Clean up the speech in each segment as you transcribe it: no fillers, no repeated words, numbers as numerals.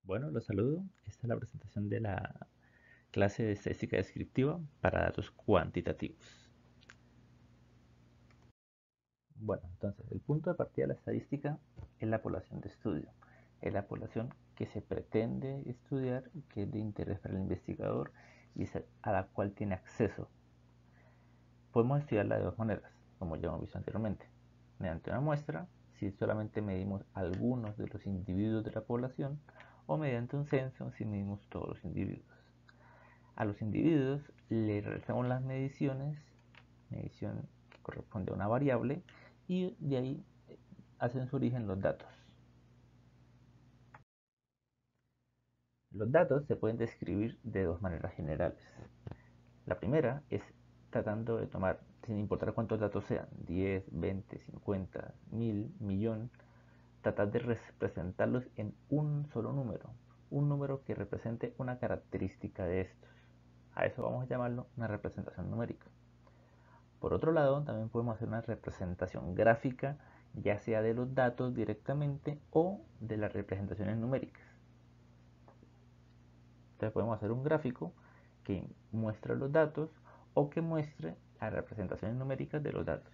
Bueno, los saludo. Esta es la presentación de la clase de estadística descriptiva para datos cuantitativos. Bueno, entonces el punto de partida de la estadística es la población de estudio. Es la población que se pretende estudiar, que es de interés para el investigador y a la cual tiene acceso. Podemos estudiarla de dos maneras, como ya hemos visto anteriormente. Mediante una muestra, si solamente medimos algunos de los individuos de la población, o mediante un censo, si medimos todos los individuos. A los individuos le realizamos las medición que corresponde a una variable, y de ahí hacen su origen los datos. Los datos se pueden describir de dos maneras generales. La primera es tratando de tomar, sin importar cuántos datos sean, 10, 20, 50, 1000, millón, tratar de representarlos en un solo número, un número que represente una característica de estos. A eso vamos a llamarlo una representación numérica. Por otro lado, también podemos hacer una representación gráfica, ya sea de los datos directamente o de las representaciones numéricas. Entonces podemos hacer un gráfico que muestre los datos o que muestre las representaciones numéricas de los datos.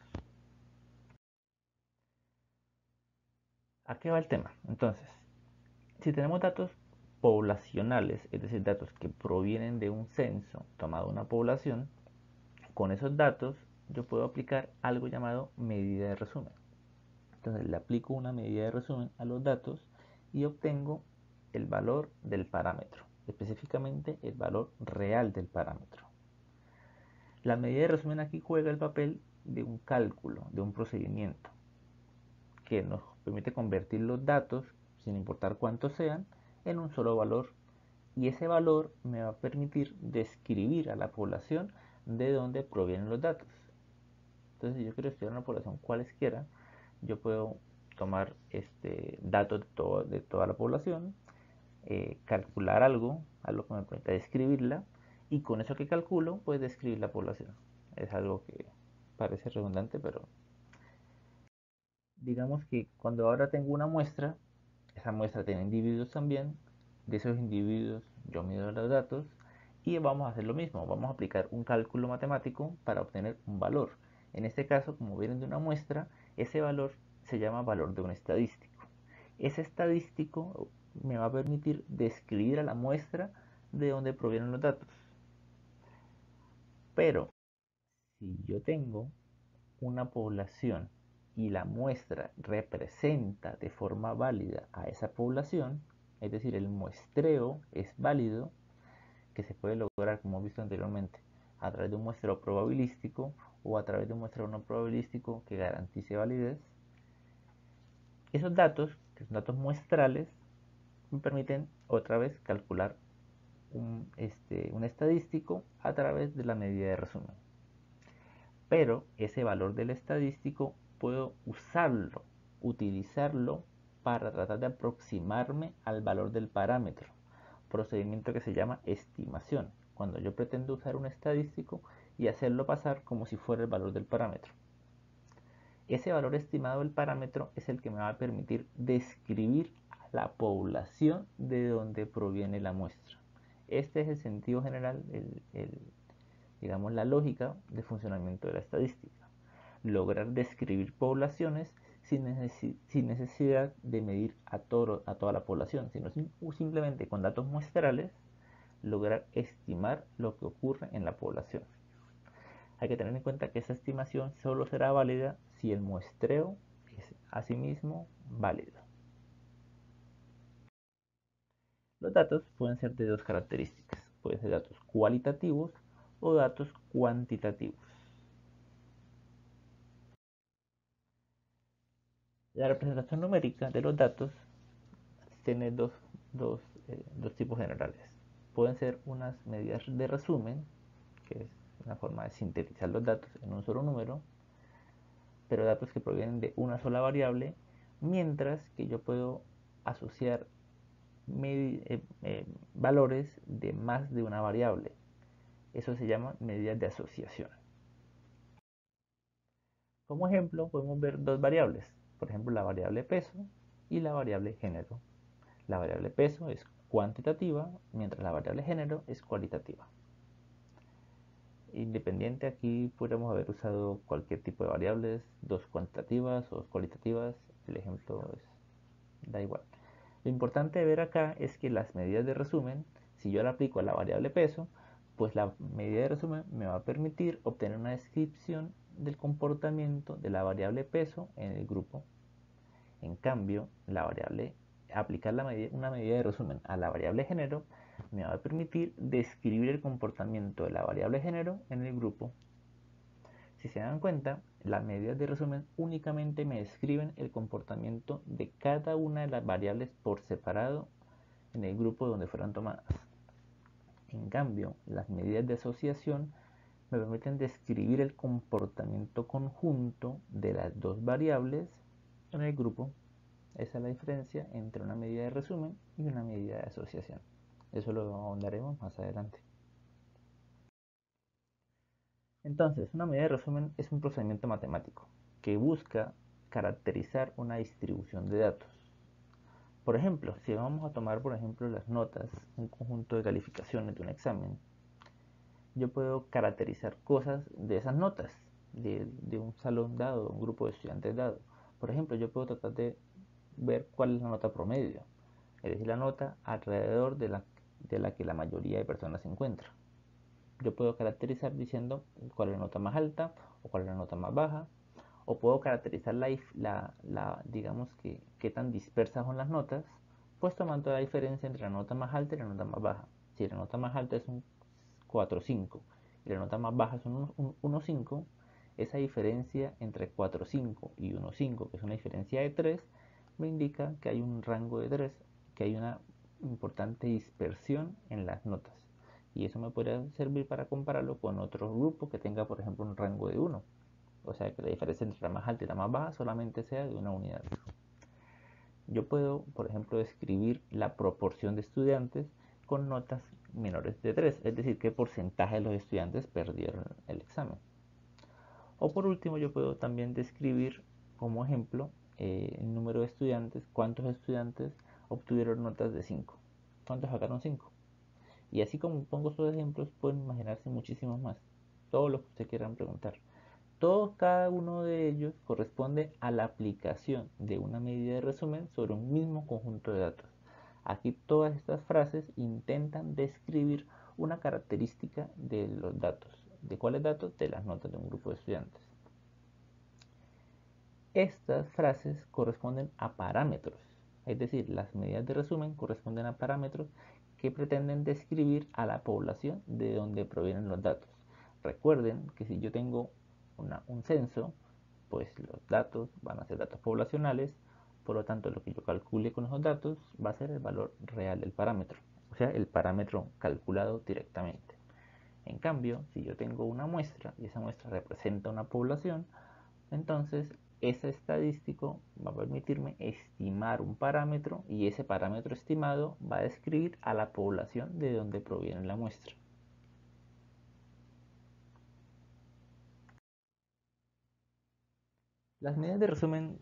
¿A qué va el tema? Entonces, si tenemos datos poblacionales, es decir, datos que provienen de un censo tomado de una población, con esos datos yo puedo aplicar algo llamado medida de resumen. Entonces le aplico una medida de resumen a los datos y obtengo el valor del parámetro, específicamente el valor real del parámetro. La medida de resumen aquí juega el papel de un cálculo, de un procedimiento, que nos permite convertir los datos, sin importar cuántos sean, en un solo valor. Y ese valor me va a permitir describir a la población de dónde provienen los datos. Entonces, si yo quiero estudiar una población cualesquiera, yo puedo tomar datos de toda la población, calcular algo que me permita describirla, y con eso que calculo, pues describir la población. Es algo que parece redundante, pero digamos que cuando ahora tengo una muestra, esa muestra tiene individuos también, de esos individuos yo mido los datos y vamos a hacer lo mismo, vamos a aplicar un cálculo matemático para obtener un valor. En este caso, como vienen de una muestra, ese valor se llama valor de un estadístico. Ese estadístico me va a permitir describir a la muestra de dónde provienen los datos. Pero si yo tengo una población y la muestra representa de forma válida a esa población, es decir, el muestreo es válido, que se puede lograr, como hemos visto anteriormente, a través de un muestreo probabilístico o a través de un muestreo no probabilístico que garantice validez. Esos datos, que son datos muestrales, me permiten otra vez calcular un estadístico a través de la medida de resumen. Pero ese valor del estadístico puedo utilizarlo para tratar de aproximarme al valor del parámetro, procedimiento que se llama estimación, cuando yo pretendo usar un estadístico y hacerlo pasar como si fuera el valor del parámetro. Ese valor estimado del parámetro es el que me va a permitir describir a la población de donde proviene la muestra. Este es el sentido general, digamos, la lógica de funcionamiento de la estadística. Lograr describir poblaciones sin necesidad de medir a toda la población, sino simplemente con datos muestrales lograr estimar lo que ocurre en la población. Hay que tener en cuenta que esa estimación solo será válida si el muestreo es asimismo válido. Los datos pueden ser de dos características, pueden ser datos cualitativos o datos cuantitativos. La representación numérica de los datos tiene dos tipos generales. Pueden ser unas medidas de resumen, que es una forma de sintetizar los datos en un solo número, pero datos que provienen de una sola variable, mientras que yo puedo asociar valores de más de una variable. Eso se llama medidas de asociación. Como ejemplo, podemos ver dos variables, por ejemplo la variable peso y la variable género. La variable peso es cuantitativa, mientras la variable género es cualitativa. Independiente, aquí podríamos haber usado cualquier tipo de variables, dos cuantitativas o dos cualitativas, el ejemplo da igual. Lo importante de ver acá es que las medidas de resumen, si yo la aplico a la variable peso, pues la medida de resumen me va a permitir obtener una descripción del comportamiento de la variable peso en el grupo. En cambio, aplicar una medida de resumen a la variable género me va a permitir describir el comportamiento de la variable género en el grupo. Si se dan cuenta, las medidas de resumen únicamente me describen el comportamiento de cada una de las variables por separado en el grupo donde fueron tomadas. En cambio, las medidas de asociación me permiten describir el comportamiento conjunto de las dos variables en el grupo. Esa es la diferencia entre una medida de resumen y una medida de asociación. Eso lo ahondaremos más adelante. Entonces, una medida de resumen es un procedimiento matemático que busca caracterizar una distribución de datos. Por ejemplo, si vamos a tomar, por ejemplo, las notas, un conjunto de calificaciones de un examen, yo puedo caracterizar cosas de esas notas, de un salón dado, un grupo de estudiantes dado. Por ejemplo, yo puedo tratar de ver cuál es la nota promedio, es decir, la nota alrededor de la que la mayoría de personas se encuentra. Yo puedo caracterizar diciendo cuál es la nota más alta o cuál es la nota más baja, o puedo caracterizar digamos que qué tan dispersas son las notas, pues tomando la diferencia entre la nota más alta y la nota más baja. Si la nota más alta es un 4,5 y la nota más baja es un 1,5, esa diferencia entre 4,5 y 1,5, que es una diferencia de 3, me indica que hay un rango de 3, que hay una importante dispersión en las notas. Y eso me podría servir para compararlo con otro grupo que tenga, por ejemplo, un rango de 1. O sea, que la diferencia entre la más alta y la más baja solamente sea de una unidad. Yo puedo, por ejemplo, describir la proporción de estudiantes con notas menores de 3, es decir, qué porcentaje de los estudiantes perdieron el examen. O por último, yo puedo también describir como ejemplo el número de estudiantes, cuántos estudiantes obtuvieron notas de 5, cuántos sacaron 5. Y así como pongo estos ejemplos, pueden imaginarse muchísimos más, todos los que ustedes quieran preguntar. Cada uno de ellos corresponde a la aplicación de una medida de resumen sobre un mismo conjunto de datos. Aquí todas estas frases intentan describir una característica de los datos. ¿De cuáles datos? De las notas de un grupo de estudiantes. Estas frases corresponden a parámetros, es decir, las medidas de resumen corresponden a parámetros que pretenden describir a la población de donde provienen los datos. Recuerden que si yo tengo un censo, pues los datos van a ser datos poblacionales, por lo tanto lo que yo calcule con esos datos va a ser el valor real del parámetro, o sea, el parámetro calculado directamente. En cambio, si yo tengo una muestra y esa muestra representa una población, entonces ese estadístico va a permitirme estimar un parámetro y ese parámetro estimado va a describir a la población de donde proviene la muestra. Las medidas de resumen,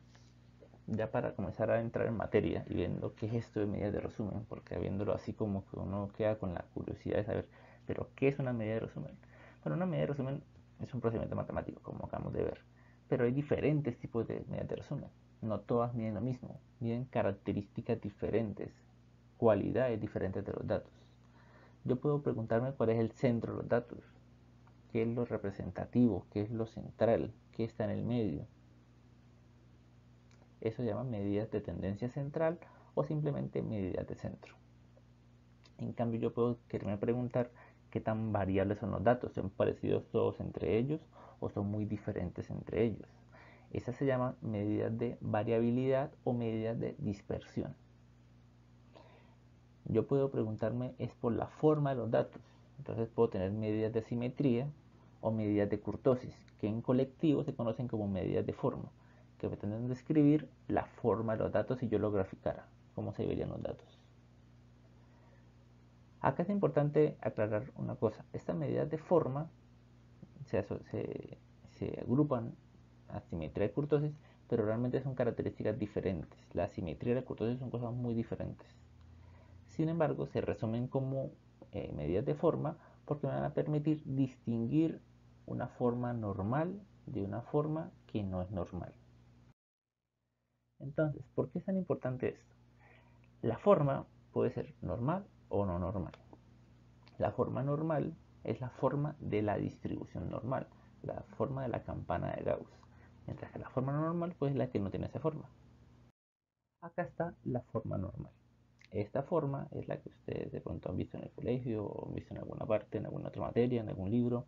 ya para comenzar a entrar en materia y viendo qué es esto de medidas de resumen, porque viéndolo así como que uno queda con la curiosidad de saber, pero ¿qué es una medida de resumen? Bueno, una medida de resumen es un procedimiento matemático, como acabamos de ver, pero hay diferentes tipos de medidas de resumen. No todas miden lo mismo, miden características diferentes, cualidades diferentes de los datos. Yo puedo preguntarme cuál es el centro de los datos, qué es lo representativo, qué es lo central, qué está en el medio. Eso se llama medidas de tendencia central o simplemente medidas de centro. En cambio, yo puedo quererme preguntar qué tan variables son los datos, son parecidos todos entre ellos o son muy diferentes entre ellos. Esas se llaman medidas de variabilidad o medidas de dispersión. Yo puedo preguntarme es por la forma de los datos. Entonces puedo tener medidas de simetría o medidas de kurtosis, que en colectivo se conocen como medidas de forma, que pretenden describir la forma de los datos si yo lo graficara, cómo se verían los datos. Acá es importante aclarar una cosa. Estas medidas de forma se agrupan a simetría y kurtosis, pero realmente son características diferentes. La simetría y la kurtosis son cosas muy diferentes. Sin embargo, se resumen como medidas de forma porque me van a permitir distinguir una forma normal de una forma que no es normal. Entonces, ¿por qué es tan importante esto? La forma puede ser normal o no normal. La forma normal es la forma de la distribución normal, la forma de la campana de Gauss, mientras que la forma no normal pues es la que no tiene esa forma. Acá está la forma normal. Esta forma es la que ustedes de pronto han visto en el colegio o han visto en alguna parte, en alguna otra materia, en algún libro.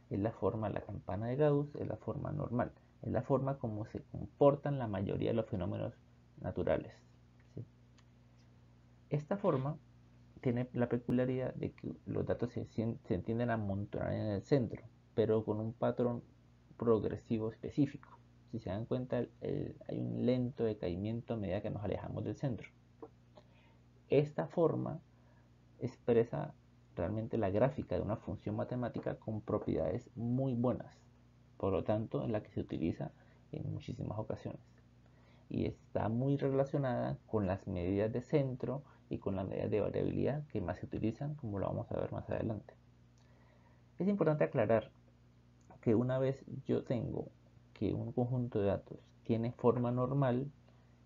Es la forma de la campana de Gauss, es la forma normal. Es la forma como se comportan la mayoría de los fenómenos naturales. ¿Sí? Esta forma tiene la peculiaridad de que los datos se tienden a amontonar en el centro, pero con un patrón progresivo específico. Si se dan cuenta, hay un lento decaimiento a medida que nos alejamos del centro. Esta forma expresa realmente la gráfica de una función matemática con propiedades muy buenas, por lo tanto, en la que se utiliza en muchísimas ocasiones. Y está muy relacionada con las medidas de centro y con las medidas de variabilidad que más se utilizan, como lo vamos a ver más adelante. Es importante aclarar que una vez yo tengo que un conjunto de datos tiene forma normal,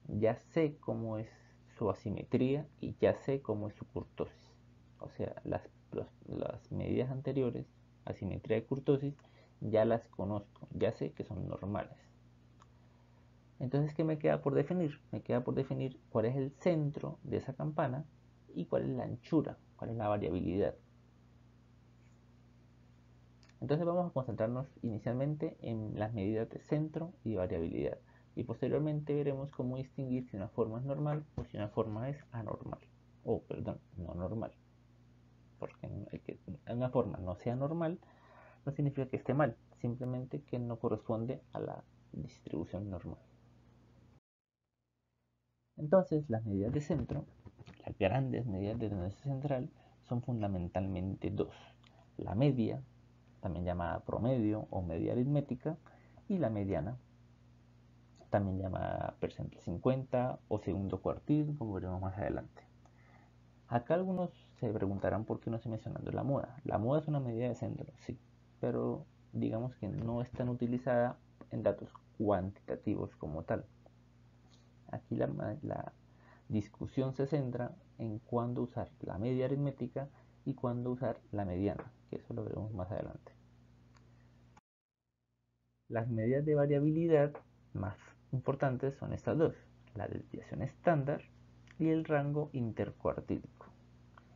ya sé cómo es su asimetría y ya sé cómo es su kurtosis. O sea, las medidas anteriores, asimetría y kurtosis, ya las conozco, ya sé que son normales. Entonces, ¿qué me queda por definir? Me queda por definir cuál es el centro de esa campana y cuál es la anchura, cuál es la variabilidad. Entonces vamos a concentrarnos inicialmente en las medidas de centro y variabilidad. Y posteriormente veremos cómo distinguir si una forma es normal o si una forma es anormal. O, perdón, no normal. Porque que una forma no sea normal no significa que esté mal, simplemente que no corresponde a la distribución normal. Entonces, las medidas de centro, las grandes medidas de tendencia central, son fundamentalmente dos. La media, también llamada promedio o media aritmética, y la mediana, también llamada percentil 50 o segundo cuartil, como veremos más adelante. Acá algunos se preguntarán por qué no estoy mencionando la moda. La moda es una medida de centro, sí, pero digamos que no es tan utilizada en datos cuantitativos como tal. Aquí la discusión se centra en cuándo usar la media aritmética y cuándo usar la mediana, que eso lo veremos más adelante. Las medidas de variabilidad más importantes son estas dos, la desviación estándar y el rango intercuartílico.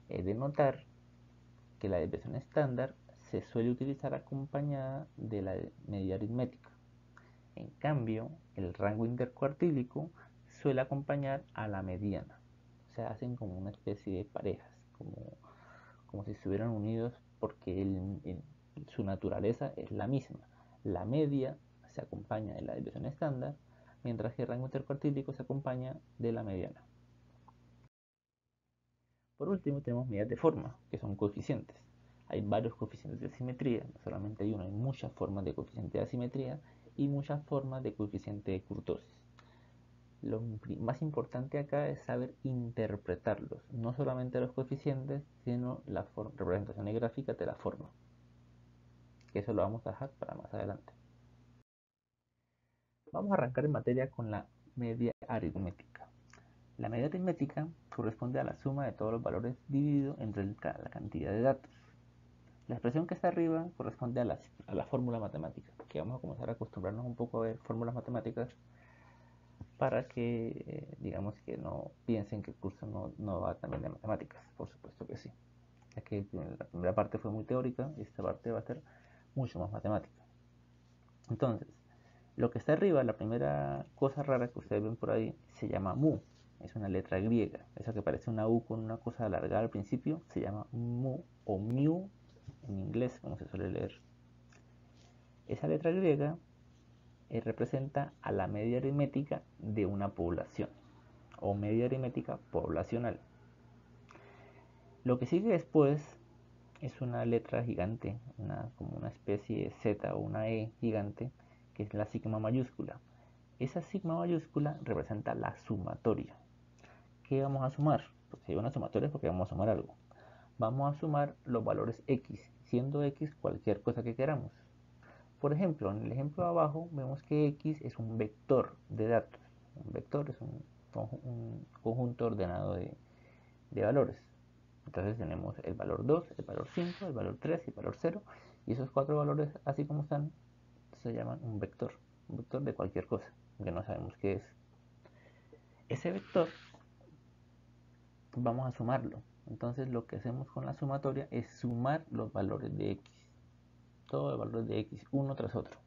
He de notar que la desviación estándar se suele utilizar acompañada de la media aritmética. En cambio, el rango intercuartílico suele acompañar a la mediana. O sea, hacen como una especie de parejas, como si estuvieran unidos porque su naturaleza es la misma. La media se acompaña de la desviación estándar, mientras que el rango intercuartílico se acompaña de la mediana. Por último, tenemos medidas de forma, que son coeficientes. Hay varios coeficientes de simetría, no solamente hay uno, hay muchas formas de coeficiente de asimetría y muchas formas de coeficiente de kurtosis. Lo más importante acá es saber interpretarlos, no solamente los coeficientes, sino la representación gráfica de la forma, que eso lo vamos a dejar para más adelante. Vamos a arrancar en materia con la media aritmética. La media aritmética corresponde a la suma de todos los valores dividido entre la cantidad de datos. La expresión que está arriba corresponde a la fórmula matemática, que vamos a comenzar a acostumbrarnos un poco a ver fórmulas matemáticas para que digamos que no piensen que el curso no va también de matemáticas, por supuesto que sí. Ya que la primera parte fue muy teórica y esta parte va a ser mucho más matemática. Entonces, lo que está arriba, la primera cosa rara que ustedes ven por ahí, se llama mu. Es una letra griega. Eso que parece una U con una cosa alargada al principio, se llama mu o mu en inglés, como se suele leer. Esa letra griega representa a la media aritmética de una población o media aritmética poblacional. Lo que sigue después es una letra gigante, como una especie de Z o una E gigante, que es la sigma mayúscula. Esa sigma mayúscula representa la sumatoria. ¿Qué vamos a sumar? porque si hay una sumatoria es porque vamos a sumar algo. Vamos a sumar los valores x, siendo x cualquier cosa que queramos. Por ejemplo, en el ejemplo de abajo vemos que x es un vector de datos. Un vector es un conjunto ordenado de valores. Entonces tenemos el valor 2, el valor 5, el valor 3 y el valor 0. Y esos cuatro valores, así como están, se llaman un vector de cualquier cosa, que no sabemos qué es. Ese vector vamos a sumarlo. Entonces lo que hacemos con la sumatoria es sumar los valores de x, todos los valores de x, uno tras otro.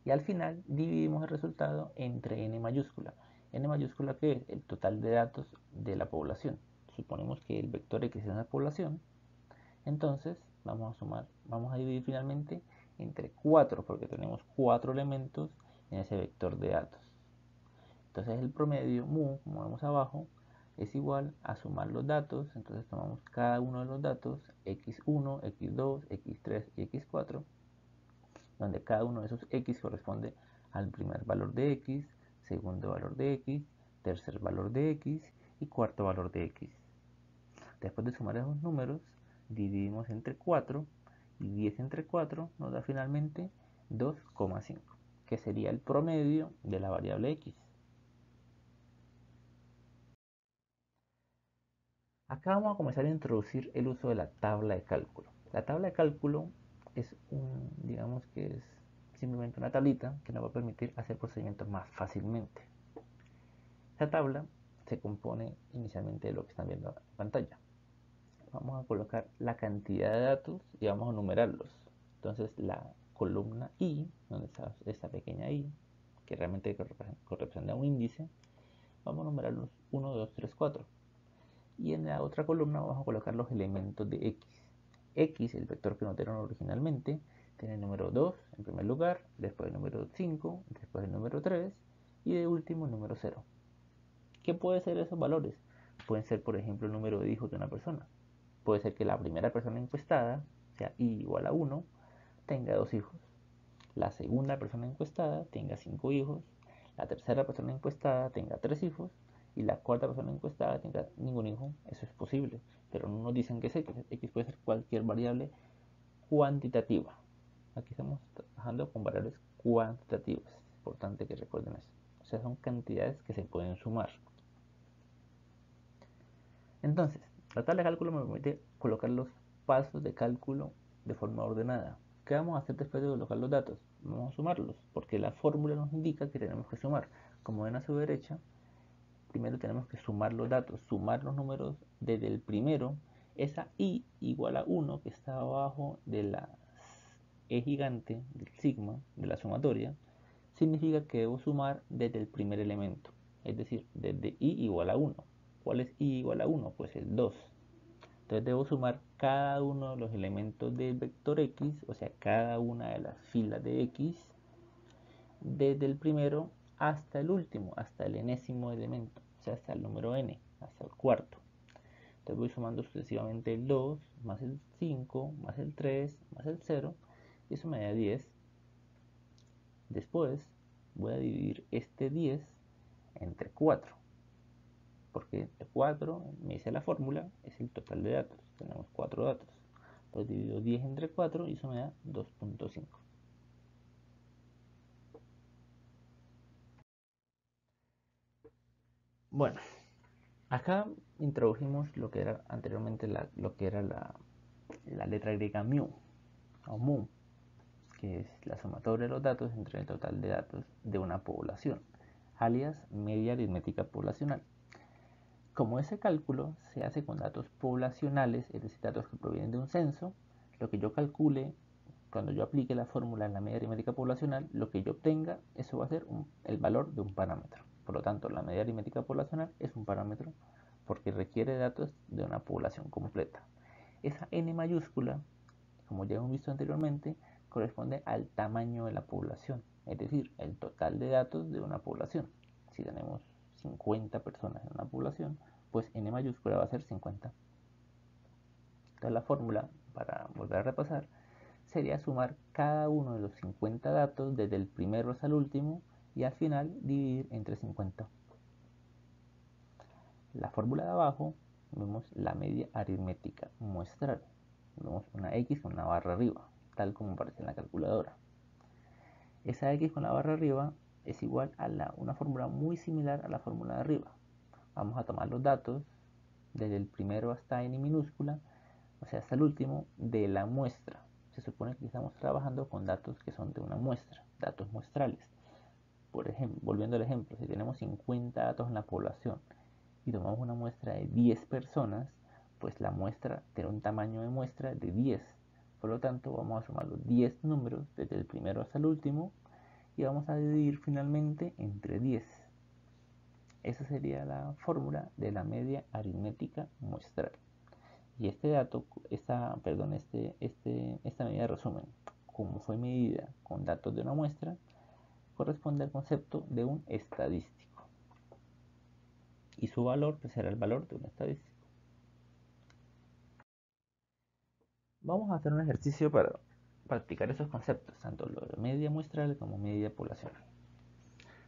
Y al final dividimos el resultado entre n mayúscula. N mayúscula, que es el total de datos de la población. Suponemos que el vector x es una población, entonces vamos a dividir finalmente entre 4, porque tenemos 4 elementos en ese vector de datos. Entonces el promedio mu, como vemos abajo, es igual a sumar los datos. Entonces tomamos cada uno de los datos, x1, x2, x3 y x4, donde cada uno de esos x corresponde al primer valor de x, segundo valor de x, tercer valor de x y cuarto valor de x. Después de sumar esos números, dividimos entre 4 y 10 entre 4 nos da finalmente 2,5, que sería el promedio de la variable x. Acá vamos a comenzar a introducir el uso de la tabla de cálculo. La tabla de cálculo es digamos que es simplemente una tablita que nos va a permitir hacer procedimientos más fácilmente. Esta tabla se compone inicialmente de lo que están viendo en pantalla. Vamos a colocar la cantidad de datos y vamos a numerarlos. Entonces la columna I, donde está esta pequeña I, que realmente corresponde a un índice, vamos a numerarlos 1, 2, 3, 4. Y en la otra columna vamos a colocar los elementos de x. X, el vector que nos dieron originalmente, tiene el número 2 en primer lugar, después el número 5, después el número 3 y de último el número 0. ¿Qué pueden ser esos valores? Pueden ser, por ejemplo, el número de hijos de una persona. Puede ser que la primera persona encuestada, sea i igual a 1, tenga 2 hijos. La segunda persona encuestada tenga 5 hijos. La tercera persona encuestada tenga 3 hijos. Y la cuarta persona encuestada tenga ningún hijo. Eso es posible, pero no nos dicen que es x. X puede ser cualquier variable cuantitativa. Aquí estamos trabajando con variables cuantitativas. Es importante que recuerden eso. O sea, son cantidades que se pueden sumar. Entonces, la tabla de cálculo me permite colocar los pasos de cálculo de forma ordenada. ¿Qué vamos a hacer después de colocar los datos? Vamos a sumarlos, porque la fórmula nos indica que tenemos que sumar. Como ven a su derecha, primero tenemos que sumar los datos, sumar los números desde el primero. Esa i igual a 1 que está abajo de la e gigante del sigma, de la sumatoria, significa que debo sumar desde el primer elemento, es decir, desde i igual a 1. ¿Cuál es i igual a 1? Pues el 2. Entonces debo sumar cada uno de los elementos del vector x, o sea, cada una de las filas de x, desde el primero hasta el último, hasta el enésimo elemento, o sea, hasta el número n, hasta el cuarto. Entonces voy sumando sucesivamente el 2, más el 5, más el 3, más el 0, y eso me da 10. Después voy a dividir este 10 entre 4, porque 4, me dice la fórmula, es el total de datos. Tenemos 4 datos. Entonces divido 10 entre 4 y eso me da 2.5. Bueno, acá introdujimos lo que era anteriormente lo que era la letra griega mu, o mu, que es la sumatoria de los datos entre el total de datos de una población, alias media aritmética poblacional. Como ese cálculo se hace con datos poblacionales, es decir, datos que provienen de un censo, lo que yo calcule, cuando yo aplique la fórmula en la media aritmética poblacional, lo que yo obtenga, eso va a ser el valor de un parámetro. Por lo tanto, la media aritmética poblacional es un parámetro porque requiere datos de una población completa. Esa n mayúscula, como ya hemos visto anteriormente, corresponde al tamaño de la población, es decir, el total de datos de una población. Si tenemos 50 personas en una población, pues n mayúscula va a ser 50. Entonces la fórmula, para volver a repasar, sería sumar cada uno de los 50 datos desde el primero hasta el último y al final dividir entre 50. La fórmula de abajo vemos la media aritmética muestral. Vemos una X con una barra arriba, tal como aparece en la calculadora. Esa X con la barra arriba es igual a una fórmula muy similar a la fórmula de arriba. Vamos a tomar los datos desde el primero hasta n minúscula, o sea, hasta el último, de la muestra. Se supone que estamos trabajando con datos que son de una muestra, datos muestrales. Por ejemplo, volviendo al ejemplo, si tenemos 50 datos en la población y tomamos una muestra de 10 personas, pues la muestra tiene un tamaño de muestra de 10. Por lo tanto, vamos a sumar los 10 números desde el primero hasta el último y vamos a dividir finalmente entre 10. Esa sería la fórmula de la media aritmética muestral. Y este dato, esta medida de resumen, como fue medida con datos de una muestra, corresponde al concepto de un estadístico. Y su valor pues, será el valor de un estadístico. Vamos a hacer un ejercicio para practicar esos conceptos, tanto lo de media muestral como media poblacional.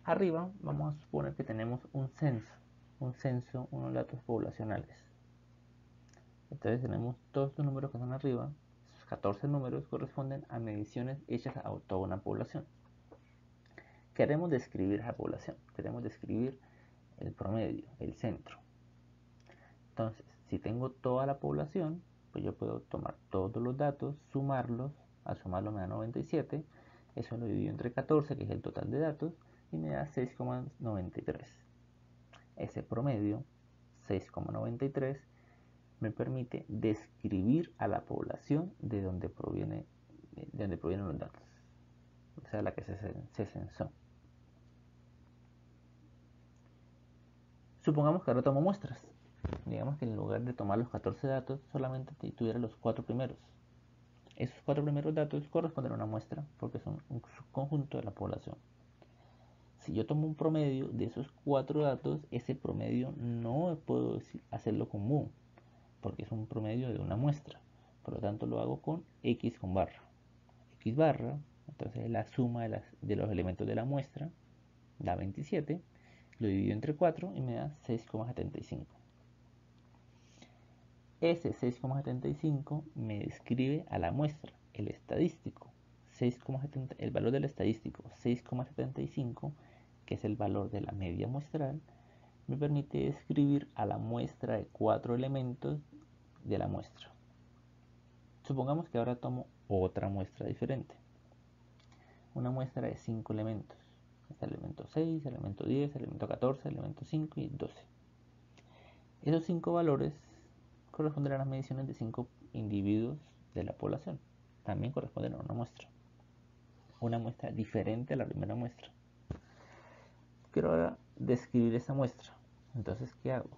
Arriba vamos a suponer que tenemos un censo, unos datos poblacionales. Entonces tenemos todos estos números que están arriba, esos 14 números corresponden a mediciones hechas a toda una población. Queremos describir esa población, queremos describir el promedio, el centro. Entonces, si tengo toda la población, pues yo puedo tomar todos los datos, sumarlos, al sumarlo me da 97, eso lo divido entre 14, que es el total de datos, y me da 6,93. Ese promedio, 6,93, me permite describir a la población de donde provienen los datos, o sea, la que se censó. Supongamos que ahora tomo muestras. Digamos que en lugar de tomar los 14 datos, solamente tuviera los 4 primeros. Esos 4 primeros datos corresponden a una muestra porque son un subconjunto de la población. Si yo tomo un promedio de esos 4 datos, ese promedio no puedo hacerlo común porque es un promedio de una muestra. Por lo tanto, lo hago con X con barra. X barra, entonces es la suma de los elementos de la muestra, da 27, lo divido entre 4 y me da 6,75. Ese 6,75 me describe a la muestra, el estadístico. El valor del estadístico 6,75, que es el valor de la media muestral, me permite describir a la muestra de 4 elementos de la muestra. Supongamos que ahora tomo otra muestra diferente. Una muestra de 5 elementos. Está el elemento 6, el elemento 10, el elemento 14, el elemento 5 y 12. Esos 5 valores corresponden a las mediciones de 5 individuos de la población. También corresponden a una muestra diferente a la primera muestra. Quiero ahora describir esa muestra. Entonces, ¿qué hago?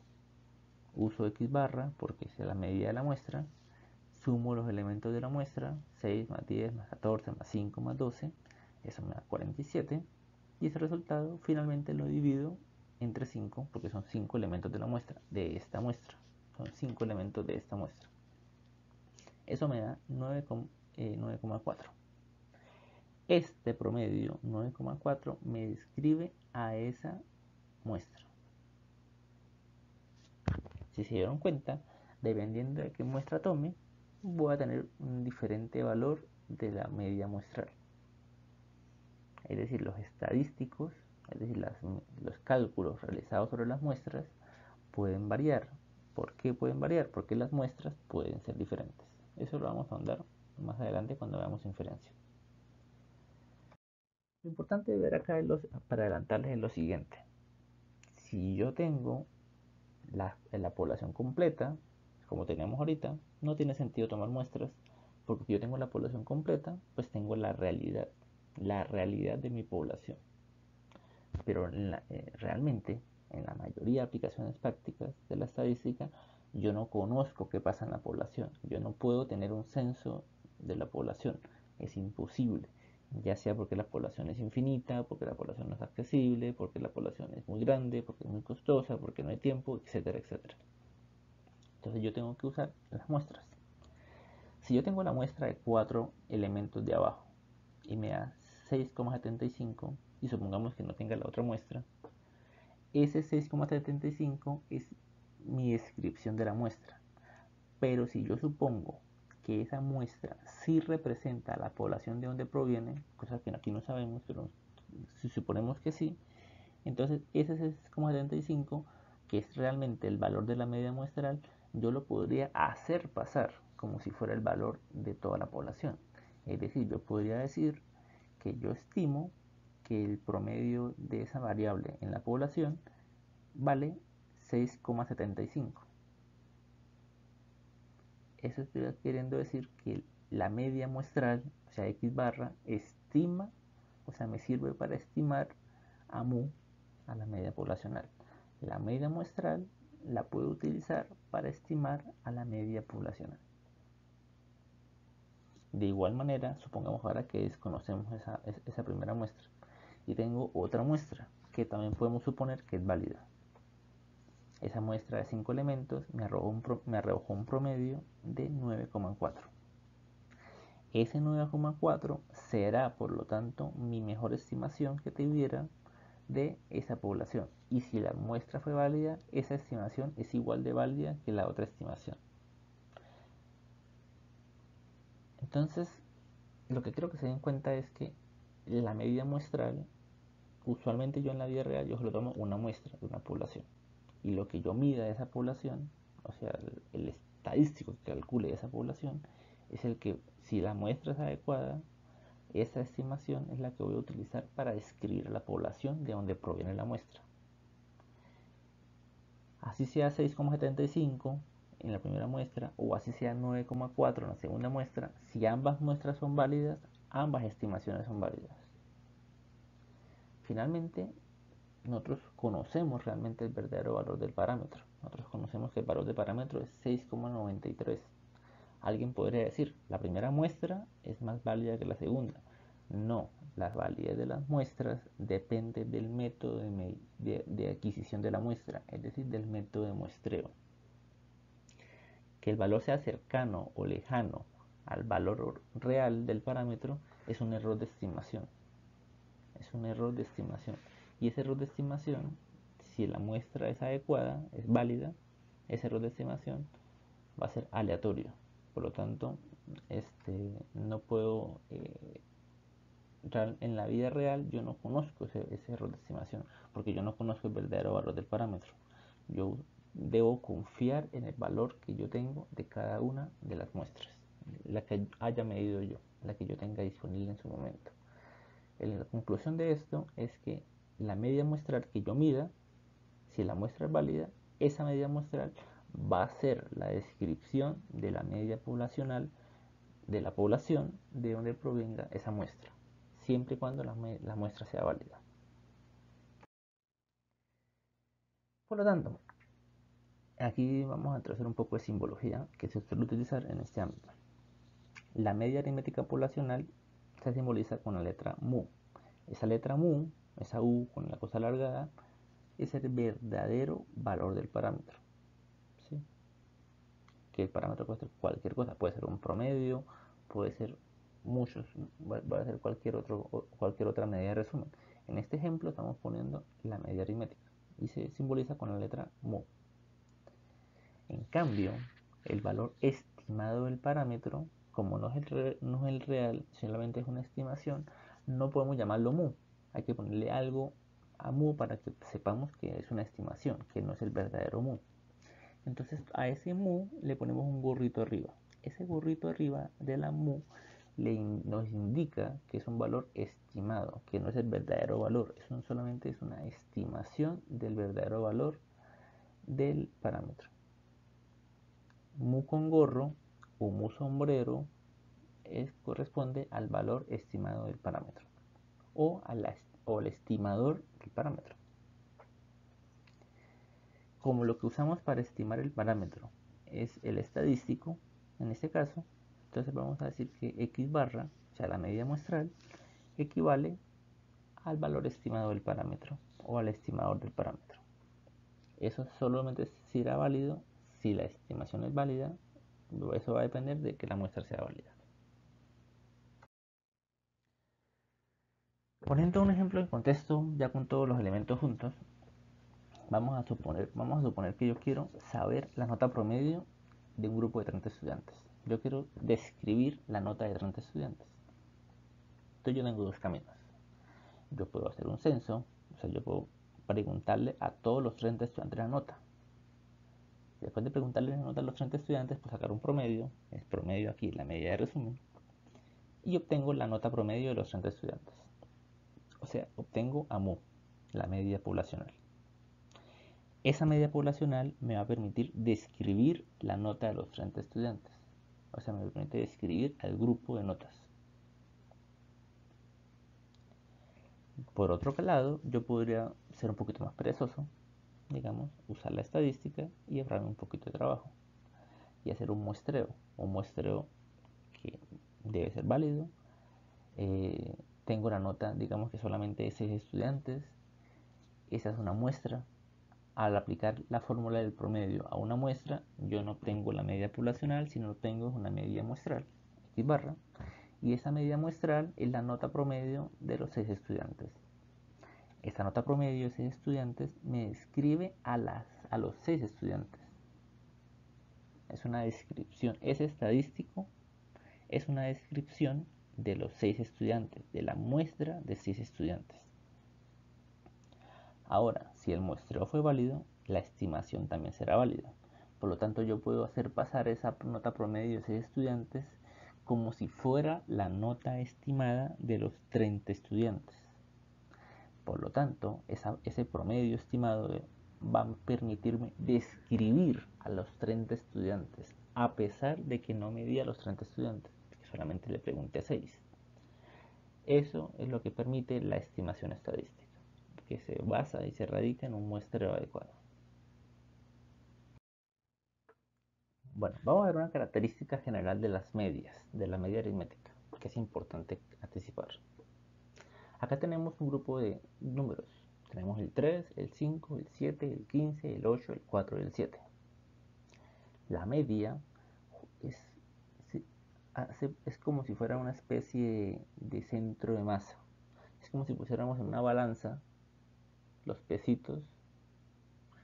Uso X barra porque es la medida de la muestra. Sumo los elementos de la muestra, 6 más 10 más 14 más 5 más 12, eso me da 47. Y ese resultado finalmente lo divido entre 5 porque son 5 elementos de la muestra, de esta muestra. Son 5 elementos de esta muestra. Eso me da 9,4. Este promedio 9,4 me describe a esa muestra. Si se dieron cuenta, dependiendo de qué muestra tome, voy a tener un diferente valor de la media muestral. Es decir, los estadísticos, es decir, los cálculos realizados sobre las muestras pueden variar. ¿Por qué pueden variar? Porque las muestras pueden ser diferentes. Eso lo vamos a ahondar más adelante cuando veamos inferencia. Lo importante de ver acá para adelantarles es lo siguiente. Si yo tengo la población completa, como tenemos ahorita, no tiene sentido tomar muestras, porque si yo tengo la población completa, pues tengo la realidad de mi población. Pero realmente, en la mayoría de aplicaciones prácticas de la estadística, yo no conozco qué pasa en la población. Yo no puedo tener un censo de la población. Es imposible. Ya sea porque la población es infinita, porque la población no es accesible, porque la población es muy grande, porque es muy costosa, porque no hay tiempo, etcétera, etcétera. Entonces yo tengo que usar las muestras. Si yo tengo la muestra de 4 elementos de abajo y me da 6,75 y supongamos que no tenga la otra muestra, ese 6,75 es mi descripción de la muestra. Pero si yo supongo que esa muestra sí representa a la población de donde proviene, cosa que aquí no sabemos, pero si suponemos que sí, entonces ese 6,75, que es realmente el valor de la media muestral, yo lo podría hacer pasar como si fuera el valor de toda la población. Es decir, yo podría decir que yo estimo que el promedio de esa variable en la población vale 6,75. Eso estoy queriendo decir que la media muestral, o sea, X barra, estima, o sea, me sirve para estimar a mu, a la media poblacional. La media muestral la puedo utilizar para estimar a la media poblacional. De igual manera, supongamos ahora que desconocemos esa primera muestra y tengo otra muestra que también podemos suponer que es válida. Esa muestra de 5 elementos me arrojó un promedio de 9,4. Ese 9,4 será, por lo tanto, mi mejor estimación que tuviera de esa población. Y si la muestra fue válida, esa estimación es igual de válida que la otra estimación. Entonces, lo que quiero que se den cuenta es que la medida muestral, usualmente yo en la vida real, yo solo tomo una muestra de una población. Y lo que yo mida de esa población, o sea, el estadístico que calcule de esa población, es el que, si la muestra es adecuada, esa estimación es la que voy a utilizar para describir la población de donde proviene la muestra. Así sea 6,75 en la primera muestra o así sea 9,4 en la segunda muestra, si ambas muestras son válidas, ambas estimaciones son válidas. Finalmente, nosotros conocemos realmente el verdadero valor del parámetro. Nosotros conocemos que el valor del parámetro es 6,93. Alguien podría decir, la primera muestra es más válida que la segunda. No, la validez de las muestras depende del método de adquisición de la muestra, es decir, del método de muestreo. Que el valor sea cercano o lejano al valor real del parámetro es un error de estimación. Es un error de estimación. Y ese error de estimación, si la muestra es adecuada, es válida, ese error de estimación va a ser aleatorio. Por lo tanto, no puedo, en la vida real yo no conozco ese error de estimación, porque yo no conozco el verdadero valor del parámetro. Yo debo confiar en el valor que yo tengo de cada una de las muestras, la que haya medido yo, la que yo tenga disponible en su momento. La conclusión de esto es que la media muestral que yo mida, si la muestra es válida, esa media muestral va a ser la descripción de la media poblacional de la población de donde provenga esa muestra, siempre y cuando la muestra sea válida. Por lo tanto, aquí vamos a introducir un poco de simbología que se suele utilizar en este ámbito. La media aritmética poblacional se simboliza con la letra mu. Esa letra mu, esa u con la cosa alargada, es el verdadero valor del parámetro. ¿Sí? Que el parámetro puede ser cualquier cosa, puede ser un promedio, puede ser muchos, va a ser cualquier otra medida de resumen. En este ejemplo estamos poniendo la media aritmética y se simboliza con la letra mu. En cambio, el valor estimado del parámetro, como no es el real, solamente es una estimación, no podemos llamarlo mu. Hay que ponerle algo a mu para que sepamos que es una estimación, que no es el verdadero mu. Entonces a ese mu le ponemos un gorrito arriba. Ese gorrito arriba de la mu nos indica que es un valor estimado, que no es el verdadero valor, eso solamente es una estimación del verdadero valor del parámetro. Mu con gorro o mu sombrero corresponde al valor estimado del parámetro o al estimador del parámetro. Como lo que usamos para estimar el parámetro es el estadístico, en este caso, entonces vamos a decir que X barra, o sea, la medida muestral, equivale al valor estimado del parámetro o al estimador del parámetro. Eso solamente será válido si la estimación es válida. Eso va a depender de que la muestra sea válida. Poniendo un ejemplo en contexto, ya con todos los elementos juntos, Vamos a suponer que yo quiero saber la nota promedio de un grupo de 30 estudiantes. Yo quiero describir la nota de 30 estudiantes. Entonces yo tengo dos caminos. Yo puedo hacer un censo, o sea, yo puedo preguntarle a todos los 30 estudiantes la nota. Después de preguntarle la nota a los 30 estudiantes, pues sacar un promedio, es promedio aquí, la media de resumen, y obtengo la nota promedio de los 30 estudiantes. O sea, obtengo a MU, la media poblacional. Esa media poblacional me va a permitir describir la nota de los 30 estudiantes. O sea, me permite describir al grupo de notas. Por otro lado, yo podría ser un poquito más perezoso, digamos, usar la estadística y ahorrarme un poquito de trabajo y hacer un muestreo que debe ser válido. Tengo la nota, digamos que solamente de 6 estudiantes, esa es una muestra. Al aplicar la fórmula del promedio a una muestra, yo no obtengo la media poblacional, sino obtengo una media muestral, X barra, y esa media muestral es la nota promedio de los 6 estudiantes. Esta nota promedio de 6 estudiantes me describe a los 6 estudiantes. Es una descripción, es estadístico, es una descripción de los 6 estudiantes, de la muestra de 6 estudiantes. Ahora, si el muestreo fue válido, la estimación también será válida. Por lo tanto, yo puedo hacer pasar esa nota promedio de 6 estudiantes como si fuera la nota estimada de los 30 estudiantes. Por lo tanto, ese promedio estimado va a permitirme describir a los 30 estudiantes, a pesar de que no medí a los 30 estudiantes, que solamente le pregunté a 6. Eso es lo que permite la estimación estadística, que se basa y se radica en un muestreo adecuado. Bueno, vamos a ver una característica general de las medias, de la media aritmética, que es importante anticipar. Acá tenemos un grupo de números. Tenemos el 3, el 5, el 7, el 15, el 8, el 4 y el 7. La media es como si fuera una especie de centro de masa. Es como si pusiéramos en una balanza los pesitos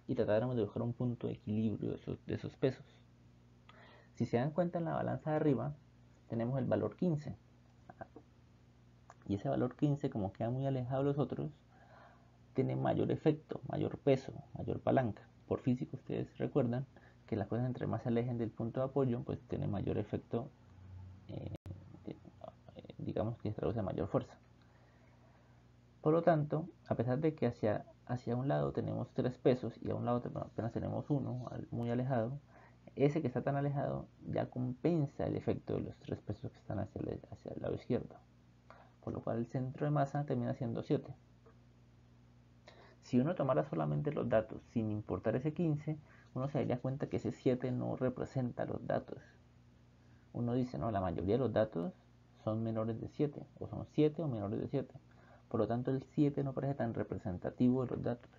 y tratáramos de buscar un punto de equilibrio de esos pesos. Si se dan cuenta, en la balanza de arriba tenemos el valor 15. Y ese valor 15, como queda muy alejado de los otros, tiene mayor efecto, mayor peso, mayor palanca. Por física ustedes recuerdan que las cosas entre más se alejen del punto de apoyo, pues tiene mayor efecto, digamos que se traduce a mayor fuerza. Por lo tanto, a pesar de que hacia un lado tenemos 3 pesos y a un lado apenas tenemos uno, muy alejado, ese que está tan alejado ya compensa el efecto de los 3 pesos que están hacia el lado izquierdo. Por lo cual el centro de masa termina siendo 7. Si uno tomara solamente los datos sin importar ese 15, uno se daría cuenta que ese 7 no representa los datos. Uno dice, no, la mayoría de los datos son menores de 7, o son 7 o menores de 7. Por lo tanto, el 7 no parece tan representativo de los datos.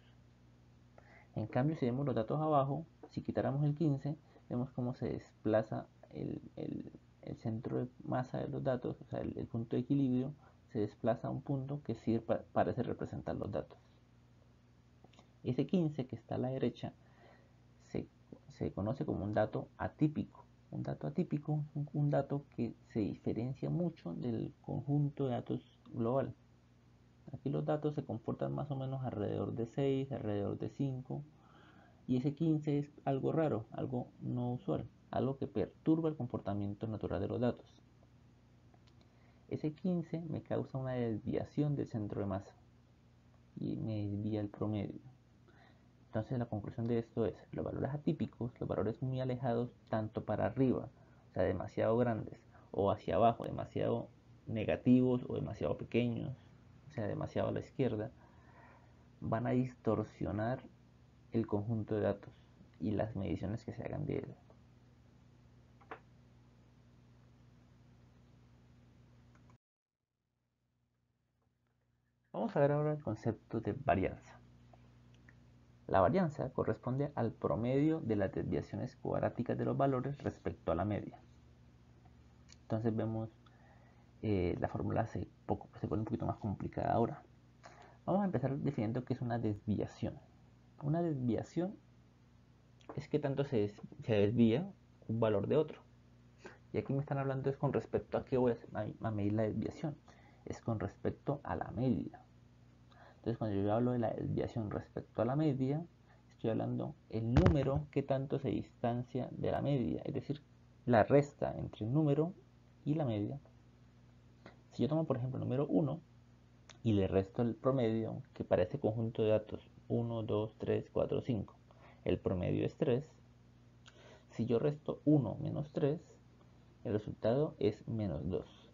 En cambio, si vemos los datos abajo, si quitáramos el 15, vemos cómo se desplaza el centro de masa de los datos, o sea, el punto de equilibrio, se desplaza a un punto que sí parece representar los datos. Ese 15 que está a la derecha se conoce como un dato atípico. Un dato atípico es un dato que se diferencia mucho del conjunto de datos global. Aquí los datos se comportan más o menos alrededor de 6, alrededor de 5, y ese 15 es algo raro, algo no usual, algo que perturba el comportamiento natural de los datos. Ese 15 me causa una desviación del centro de masa y me desvía el promedio. Entonces la conclusión de esto es, los valores atípicos, los valores muy alejados tanto para arriba, o sea, demasiado grandes, o hacia abajo, demasiado negativos o demasiado pequeños, o sea, demasiado a la izquierda, van a distorsionar el conjunto de datos y las mediciones que se hagan de él. Vamos a ver ahora el concepto de varianza. La varianza corresponde al promedio de las desviaciones cuadráticas de los valores respecto a la media. Entonces vemos la fórmula se pone un poquito más complicada ahora. Vamos a empezar definiendo qué es una desviación. Una desviación es que tanto se desvía un valor de otro. Y aquí me están hablando es con respecto a qué voy a medir la desviación. Es con respecto a la media. Entonces cuando yo hablo de la desviación respecto a la media, estoy hablando el número que tanto se distancia de la media. Es decir, la resta entre el número y la media. Si yo tomo por ejemplo el número 1 y le resto el promedio, que para este conjunto de datos 1, 2, 3, 4, 5, el promedio es 3. Si yo resto 1 menos 3, el resultado es menos 2.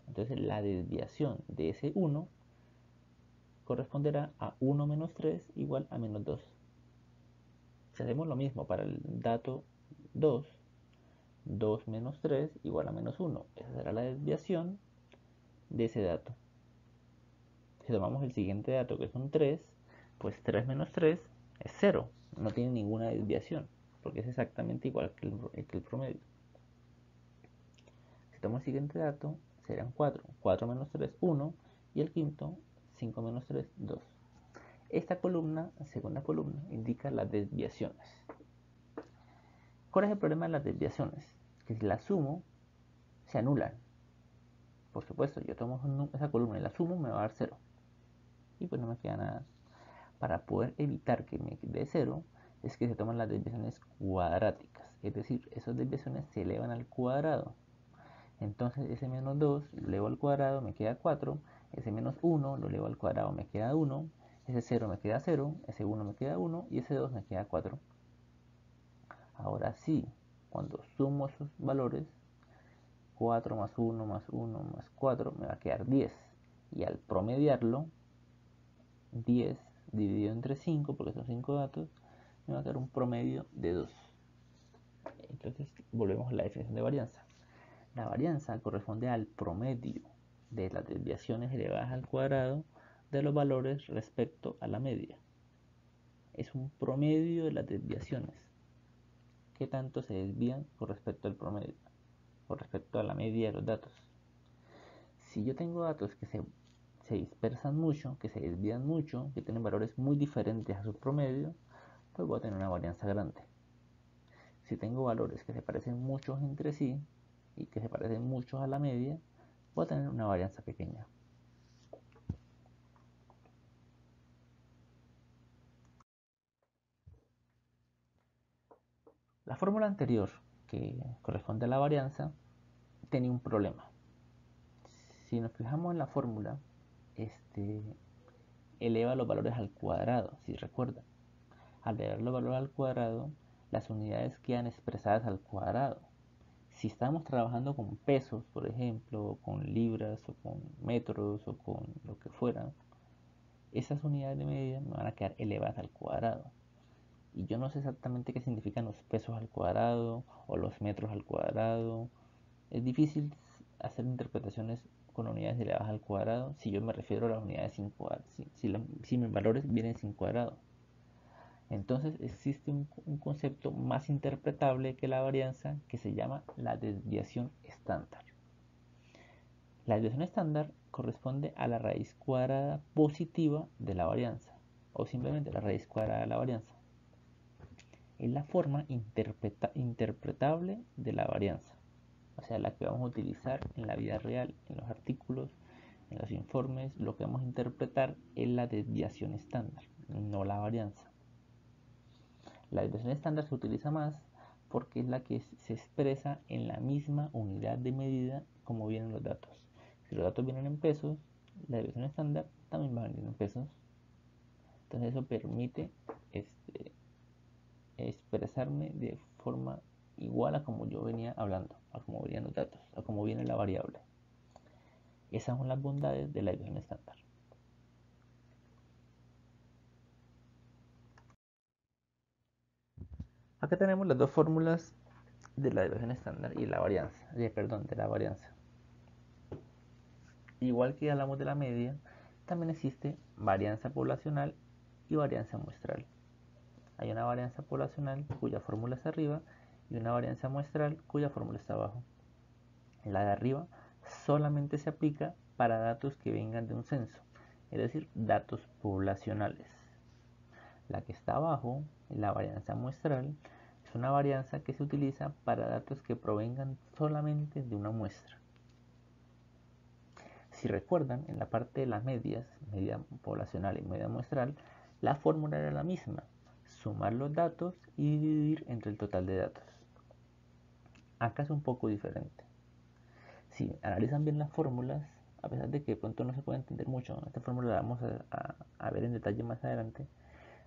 Entonces la desviación de ese 1 corresponderá a 1 menos 3 igual a menos 2. Si hacemos lo mismo para el dato 2, 2 menos 3 igual a menos 1. Esa será la desviación de ese dato. Si tomamos el siguiente dato, que es un 3, pues 3 menos 3 es 0. No tiene ninguna desviación, porque es exactamente igual que el promedio. Si tomo el siguiente dato, serán 4. 4 menos 3, 1. Y el quinto, 5 menos 3, 2. Esta columna, segunda columna, indica las desviaciones. ¿Cuál es el problema de las desviaciones? Que si las sumo, se anulan. Por supuesto, yo tomo esa columna y la sumo, me va a dar 0. Y pues no me queda nada. Para poder evitar que me dé 0, es que se toman las desviaciones cuadráticas. Es decir, esas desviaciones se elevan al cuadrado. Entonces ese menos 2 lo elevo al cuadrado, me queda 4. Ese menos 1 lo elevo al cuadrado, me queda 1. Ese 0 me queda 0. Ese 1 me queda 1. Y ese 2 me queda 4. Ahora sí, cuando sumo esos valores, 4 más 1 más 1 más 4 me va a quedar 10. Y al promediarlo, 10 dividido entre 5, porque son 5 datos, me va a quedar un promedio de 2. Entonces volvemos a la definición de varianza. La varianza corresponde al promedio de las desviaciones elevadas al cuadrado de los valores respecto a la media. Es un promedio de las desviaciones. ¿Qué tanto se desvían con respecto al promedio? Con respecto a la media de los datos. Si yo tengo datos que se dispersan mucho, que se desvían mucho, que tienen valores muy diferentes a su promedio, pues voy a tener una varianza grande. Si tengo valores que se parecen muchos entre sí y que se parecen muchos a la media, voy a tener una varianza pequeña. La fórmula anterior, que corresponde a la varianza, tenía un problema. Si nos fijamos en la fórmula, eleva los valores al cuadrado, si recuerdan. Al elevar los valores al cuadrado, las unidades quedan expresadas al cuadrado. Si estamos trabajando con pesos, por ejemplo, o con libras, o con metros, o con lo que fuera, esas unidades de medida me van a quedar elevadas al cuadrado. Y yo no sé exactamente qué significan los pesos al cuadrado o los metros al cuadrado. Es difícil hacer interpretaciones con unidades elevadas al cuadrado si yo me refiero a las unidades sin cuadrado, si mis valores vienen sin cuadrado. Entonces existe un concepto más interpretable que la varianza que se llama la desviación estándar. La desviación estándar corresponde a la raíz cuadrada positiva de la varianza o simplemente la raíz cuadrada de la varianza. Es la forma interpretable de la varianza, o sea, la que vamos a utilizar en la vida real, en los artículos, en los informes. Lo que vamos a interpretar es la desviación estándar, no la varianza. La desviación estándar se utiliza más porque es la que se expresa en la misma unidad de medida como vienen los datos. Si los datos vienen en pesos, la desviación estándar también va a venir en pesos. Entonces eso permite expresarme de forma igual a como yo venía hablando, a como venían los datos, a como viene la variable. Esas son las bondades de la desviación estándar. Acá tenemos las dos fórmulas de la desviación estándar y la varianza, de la varianza. Igual que hablamos de la media, también existe varianza poblacional y varianza muestral. Hay una varianza poblacional cuya fórmula está arriba y una varianza muestral cuya fórmula está abajo. La de arriba solamente se aplica para datos que vengan de un censo, es decir, datos poblacionales. La que está abajo, la varianza muestral, es una varianza que se utiliza para datos que provengan solamente de una muestra. Si recuerdan, en la parte de las medias, media poblacional y media muestral, la fórmula era la misma: sumar los datos y dividir entre el total de datos. Acá es un poco diferente. Si analizan bien las fórmulas, a pesar de que de pronto no se puede entender mucho, esta fórmula la vamos a ver en detalle más adelante,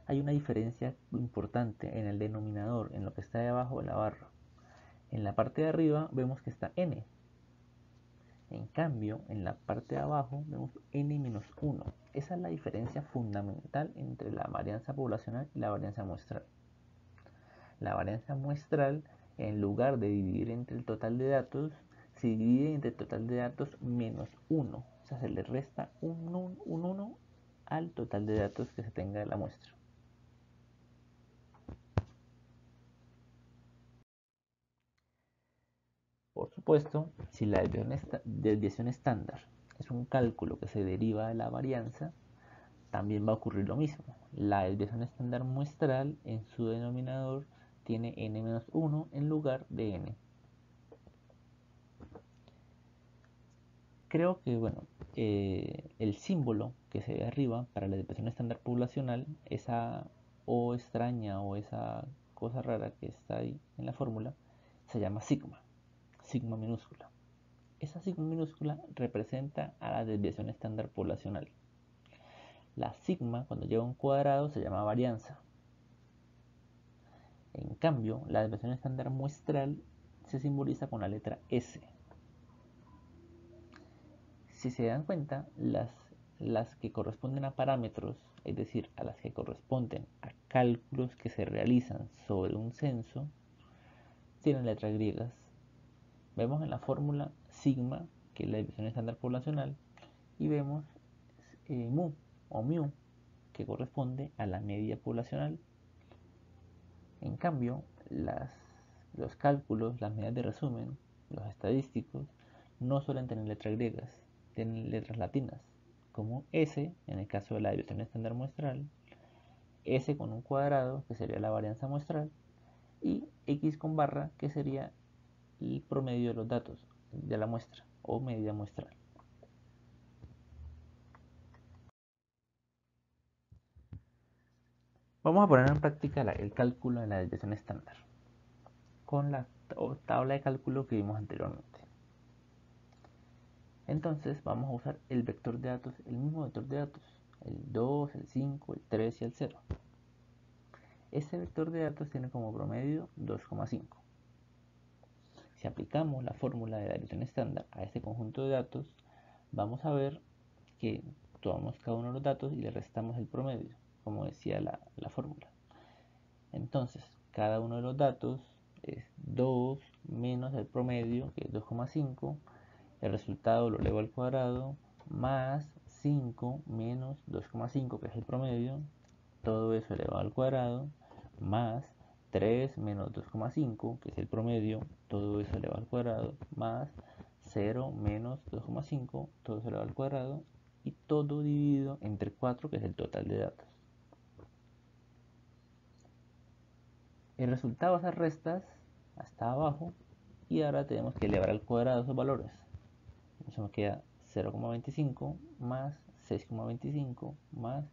hay una diferencia importante en el denominador, en lo que está debajo de la barra. En la parte de arriba vemos que está n. En cambio, en la parte de abajo vemos n-1. Esa es la diferencia fundamental entre la varianza poblacional y la varianza muestral. La varianza muestral, en lugar de dividir entre el total de datos, se divide entre el total de datos menos 1. O sea, se le resta un 1 al total de datos que se tenga de la muestra. Por supuesto, si la desviación estándar es un cálculo que se deriva de la varianza, también va a ocurrir lo mismo. La desviación estándar muestral en su denominador tiene n-1 en lugar de n. Creo que, bueno, el símbolo que se ve arriba para la desviación estándar poblacional, esa O extraña o esa cosa rara que está ahí en la fórmula, se llama sigma, sigma minúscula. Esa sigma minúscula representa a la desviación estándar poblacional. La sigma, cuando lleva un cuadrado, se llama varianza. En cambio, la desviación estándar muestral se simboliza con la letra S. Si se dan cuenta, las que corresponden a parámetros, es decir, a las que corresponden a cálculos que se realizan sobre un censo, tienen letras griegas. Vemos en la fórmula sigma, que es la desviación estándar poblacional, y vemos mu o mu, que corresponde a la media poblacional. En cambio, los cálculos, las medidas de resumen, los estadísticos, no suelen tener letras griegas, tienen letras latinas, como S en el caso de la desviación estándar muestral, S con un cuadrado, que sería la varianza muestral, y X con barra, que sería el promedio de los datos de la muestra o media muestral. Vamos a poner en práctica el cálculo de la desviación estándar con la tabla de cálculo que vimos anteriormente. Entonces vamos a usar el vector de datos, el mismo vector de datos, el 2, el 5, el 3 y el 0. Este vector de datos tiene como promedio 2,5. Si aplicamos la fórmula de la desviación estándar a este conjunto de datos, vamos a ver que tomamos cada uno de los datos y le restamos el promedio, como decía la fórmula. Entonces, cada uno de los datos es 2 menos el promedio, que es 2,5. El resultado lo elevo al cuadrado, más 5 menos 2,5, que es el promedio. Todo eso elevado al cuadrado, más 3 menos 2,5, que es el promedio. Todo eso elevado al cuadrado, más 0 menos 2,5, todo eso elevado al cuadrado. Y todo dividido entre 4, que es el total de datos. El resultado de esas restas hasta abajo, y ahora tenemos que elevar al cuadrado esos valores. Eso nos queda 0,25 más 6,25 más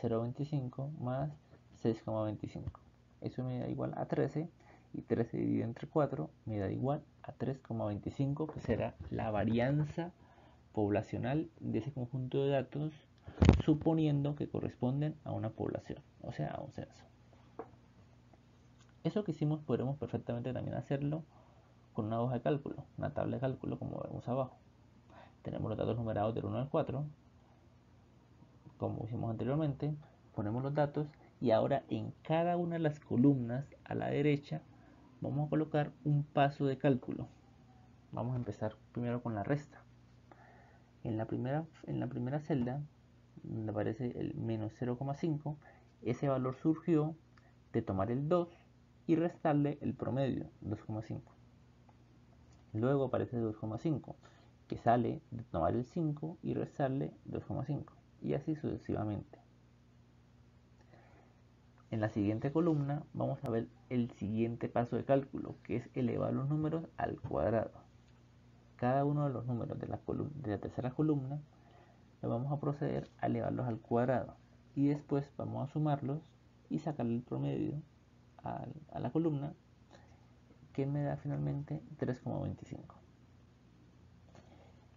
0,25 más 6,25. Eso me da igual a 13, y 13 dividido entre 4 me da igual a 3,25, que será la varianza poblacional de ese conjunto de datos, suponiendo que corresponden a una población, o sea, a un censo. Eso que hicimos podremos perfectamente también hacerlo con una hoja de cálculo, una tabla de cálculo, como vemos abajo. Tenemos los datos numerados del 1 al 4, como hicimos anteriormente. Ponemos los datos y ahora en cada una de las columnas a la derecha vamos a colocar un paso de cálculo. Vamos a empezar primero con la resta. En la primera celda, donde aparece el menos 0,5, ese valor surgió de tomar el 2 y restarle el promedio, 2,5. Luego aparece 2,5, que sale de tomar el 5 y restarle 2,5, y así sucesivamente. En la siguiente columna vamos a ver el siguiente paso de cálculo, que es elevar los números al cuadrado. Cada uno de los números de la tercera columna lo vamos a proceder a elevarlos al cuadrado y después vamos a sumarlos y sacarle el promedio a la columna, que me da finalmente 3,25.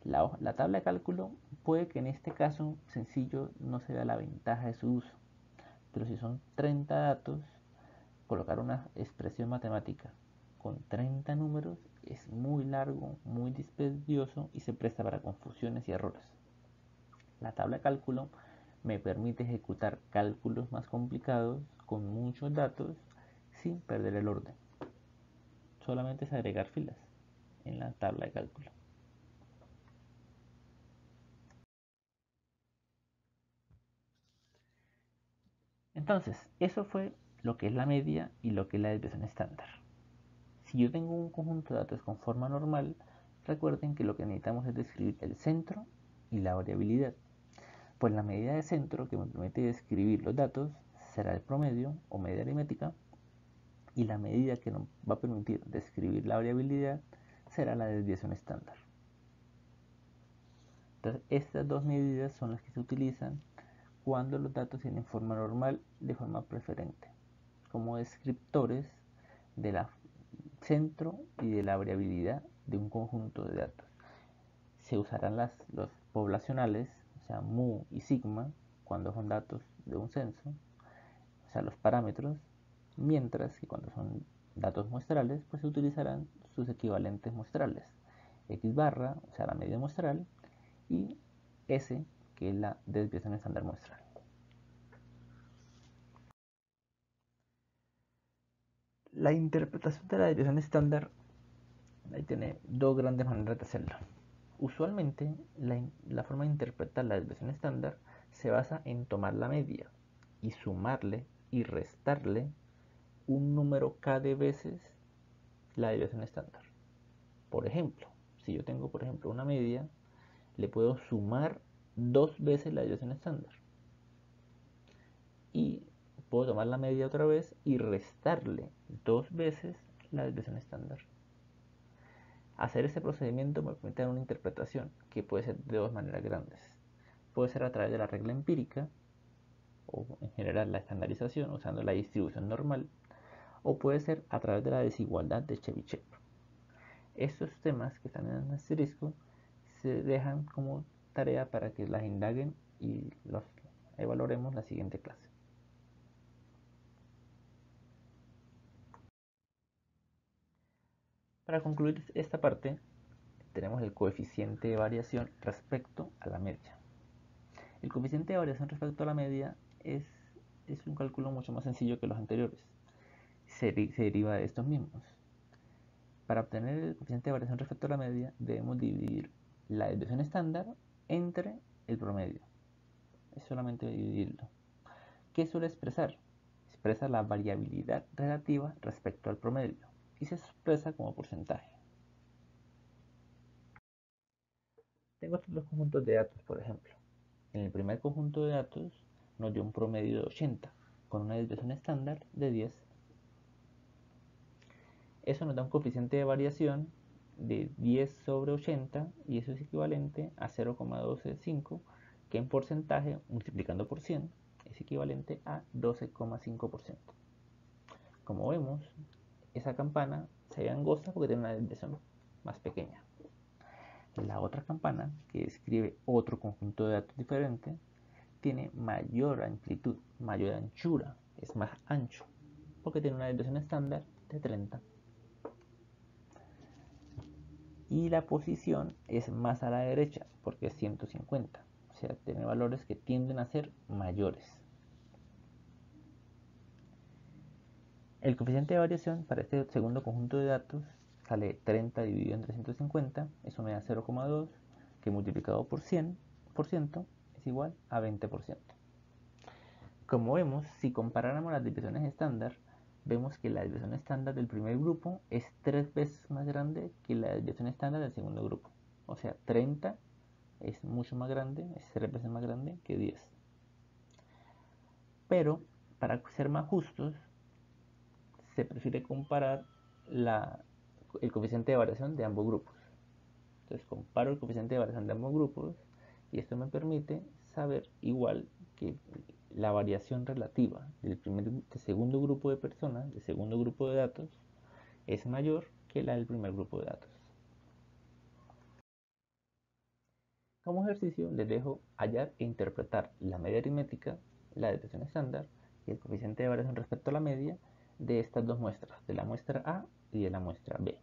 La tabla de cálculo puede que en este caso sencillo no se vea la ventaja de su uso, pero si son 30 datos, colocar una expresión matemática con 30 números es muy largo, muy dispendioso y se presta para confusiones y errores. La tabla de cálculo me permite ejecutar cálculos más complicados con muchos datos sin perder el orden. Solamente es agregar filas en la tabla de cálculo. Entonces, eso fue lo que es la media y lo que es la desviación estándar. Si yo tengo un conjunto de datos con forma normal, recuerden que lo que necesitamos es describir el centro y la variabilidad. Pues la medida de centro que me permite describir los datos será el promedio o media aritmética, y la medida que nos va a permitir describir la variabilidad será la desviación estándar. Entonces, estas dos medidas son las que se utilizan cuando los datos tienen forma normal de forma preferente, como descriptores del centro y de la variabilidad de un conjunto de datos. Se usarán los poblacionales, o sea, mu y sigma, cuando son datos de un censo, o sea, los parámetros, mientras que cuando son datos muestrales, pues se utilizarán sus equivalentes muestrales, x barra, o sea, la media muestral, y s, que es la desviación estándar muestral. La interpretación de la desviación estándar ahí tiene dos grandes maneras de hacerlo. Usualmente, la forma de interpretar la desviación estándar se basa en tomar la media y sumarle y restarle un número k de veces la desviación estándar. Por ejemplo, si yo tengo, por ejemplo, una media, le puedo sumar dos veces la desviación estándar. Y puedo tomar la media otra vez y restarle dos veces la desviación estándar. Hacer este procedimiento me permite dar una interpretación que puede ser de dos maneras grandes. Puede ser a través de la regla empírica, o en general la estandarización usando la distribución normal, o puede ser a través de la desigualdad de Chebyshev. Estos temas que están en el asterisco se dejan como tarea para que las indaguen y los evaluaremos en la siguiente clase. Para concluir esta parte, tenemos el coeficiente de variación respecto a la media. El coeficiente de variación respecto a la media es un cálculo mucho más sencillo que los anteriores. Se deriva de estos mismos. Para obtener el coeficiente de variación respecto a la media, debemos dividir la desviación estándar entre el promedio. Es solamente dividirlo. ¿Qué suele expresar? Expresa la variabilidad relativa respecto al promedio y se expresa como porcentaje. Tengo estos dos conjuntos de datos, por ejemplo. En el primer conjunto de datos nos dio un promedio de 80 con una desviación estándar de 10. Eso nos da un coeficiente de variación de 10 sobre 80 y eso es equivalente a 0,125, que en porcentaje multiplicando por 100 es equivalente a 12,5%. Como vemos, esa campana se ve angosta porque tiene una desviación más pequeña. La otra campana, que describe otro conjunto de datos diferente, tiene mayor amplitud, mayor anchura, es más ancho, porque tiene una desviación estándar de 30. Y la posición es más a la derecha, porque es 150, o sea, tiene valores que tienden a ser mayores. El coeficiente de variación para este segundo conjunto de datos sale 30 dividido entre 150, eso me da 0,2, que multiplicado por 100% es igual a 20%. Como vemos, si comparáramos las desviaciones estándar, vemos que la desviación estándar del primer grupo es 3 veces más grande que la desviación estándar del segundo grupo. O sea, 30 es mucho más grande, es 3 veces más grande que 10. Pero Para ser más justos, se prefiere comparar el coeficiente de variación de ambos grupos. Entonces comparo el coeficiente de variación de ambos grupos y esto me permite saber igual que la variación relativa del segundo grupo de personas, del segundo grupo de datos, es mayor que la del primer grupo de datos. Como ejercicio les dejo hallar e interpretar la media aritmética, la desviación estándar y el coeficiente de variación respecto a la media de estas dos muestras, de la muestra A y de la muestra B.